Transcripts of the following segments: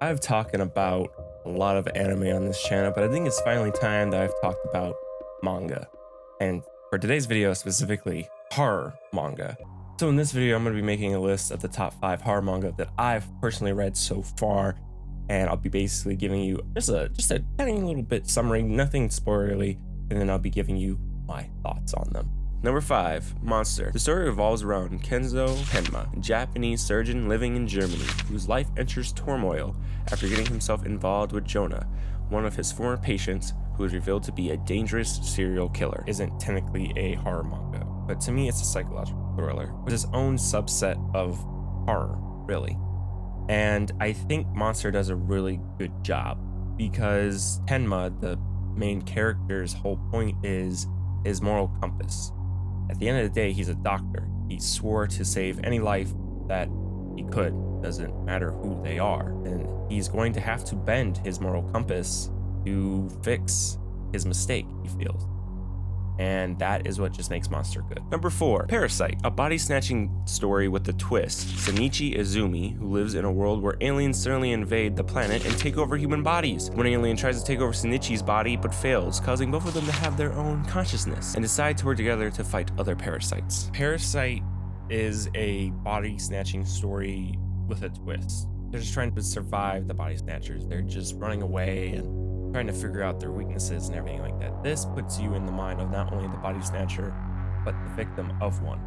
I've talking about a lot of anime on this channel, but I think it's finally time that I've talked about manga. And for today's video, specifically horror manga. So in this video, I'm going to be making a list of the top 5 horror manga that I've personally read so far. And I'll be basically giving you just a tiny little bit summary, nothing spoilery, and then I'll be giving you my thoughts on them. Number 5, Monster. The story revolves around Kenzo Tenma, a Japanese surgeon living in Germany, whose life enters turmoil after getting himself involved with Jonah, one of his former patients who is revealed to be a dangerous serial killer. Isn't technically a horror manga, but to me it's a psychological thriller with its own subset of horror, really. And I think Monster does a really good job because Tenma, the main character's whole point is his moral compass. At the end of the day, he's a doctor. He swore to save any life that he could, doesn't matter who they are. And he's going to have to bend his moral compass to fix his mistake, he feels. And that is what just makes Monster good. Number 4, Parasite, a body-snatching story with a twist. Shinichi Izumi, who lives in a world where aliens suddenly invade the planet and take over human bodies. One alien tries to take over Shinichi's body but fails, causing both of them to have their own consciousness and decide to work together to fight other parasites. Parasite is a body-snatching story with a twist. They're just trying to survive the body snatchers. They're just running away and trying to figure out their weaknesses and everything like that. This puts you in the mind of not only the body snatcher, but the victim of one.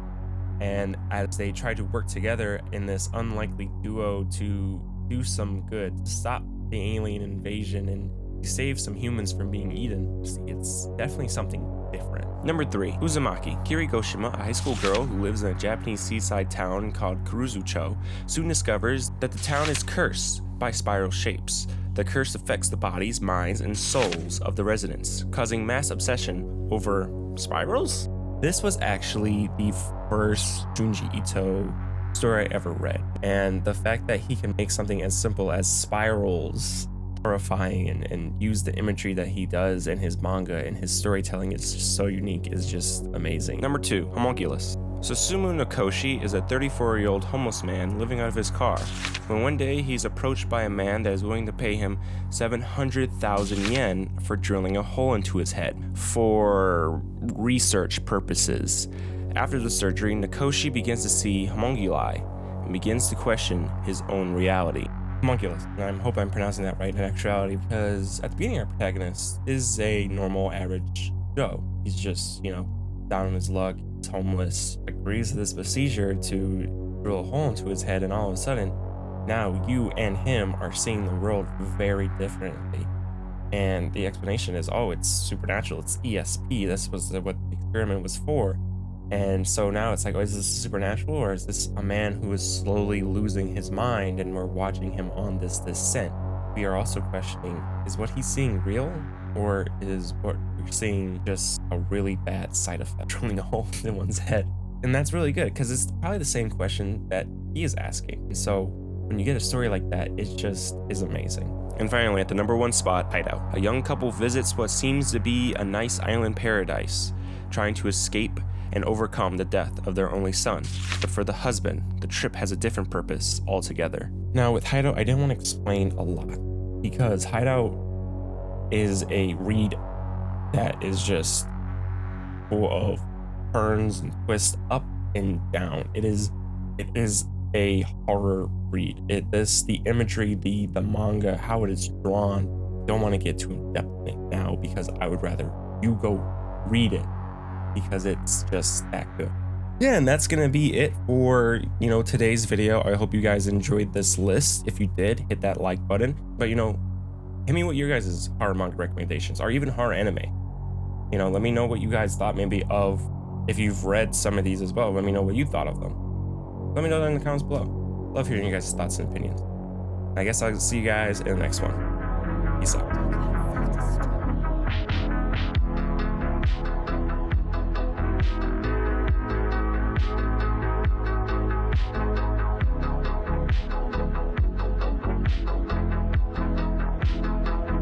And as they try to work together in this unlikely duo to do some good, to stop the alien invasion and to save some humans from being eaten, it's definitely something different. Number 3, Uzumaki. Kirigoshima, a high school girl who lives in a Japanese seaside town called Kuruzucho, soon discovers that the town is cursed by spiral shapes. The curse affects the bodies, minds, and souls of the residents, causing mass obsession over spirals? This was actually the first Junji Ito story I ever read, and the fact that he can make something as simple as spirals horrifying and use the imagery that he does in his manga and his storytelling is just so unique is just amazing. Number 2, Homunculus. Susumu Nakoshi is a 34-year-old homeless man living out of his car, when one day he's approached by a man that is willing to pay him 700,000 yen for drilling a hole into his head for research purposes. After the surgery, Nakoshi begins to see homunculi and begins to question his own reality. Homunculus, and I hope I'm pronouncing that right in actuality, because at the beginning our protagonist is a normal average Joe. He's just, down on his luck, he's homeless, agrees to this procedure to drill a hole into his head, and all of a sudden, now you and him are seeing the world very differently. And the explanation is, oh, it's supernatural, it's ESP, this was what the experiment was for. And so now it's like, oh, is this supernatural, or is this a man who is slowly losing his mind and we're watching him on this descent? We are also questioning, is what he's seeing real, or is what we're seeing just a really bad side effect, drilling a hole in one's head? And that's really good, because it's probably the same question that he is asking. And so when you get a story like that, it just is amazing. And finally, at the number 1 spot, Hideout. A young couple visits what seems to be a nice island paradise, trying to escape and overcome the death of their only son. But for the husband, the trip has a different purpose altogether. Now with Hideout, I didn't want to explain a lot, because Hideout is a read that is just full of turns and twists up and down. It is a horror read. The imagery, the manga, how it is drawn, don't want to get too in depth in it now, because I would rather you go read it, because it's just that good. Yeah, and that's gonna be it for today's video. I hope you guys enjoyed this list. If you did, hit that like button. But hit me with your guys' horror manga recommendations, or even horror anime. Let me know what you guys thought, maybe of, if you've read some of these as well. Let me know what you thought of them. Let me know that in the comments below. Love hearing you guys' thoughts and opinions. I guess I'll see you guys in the next one. Peace out.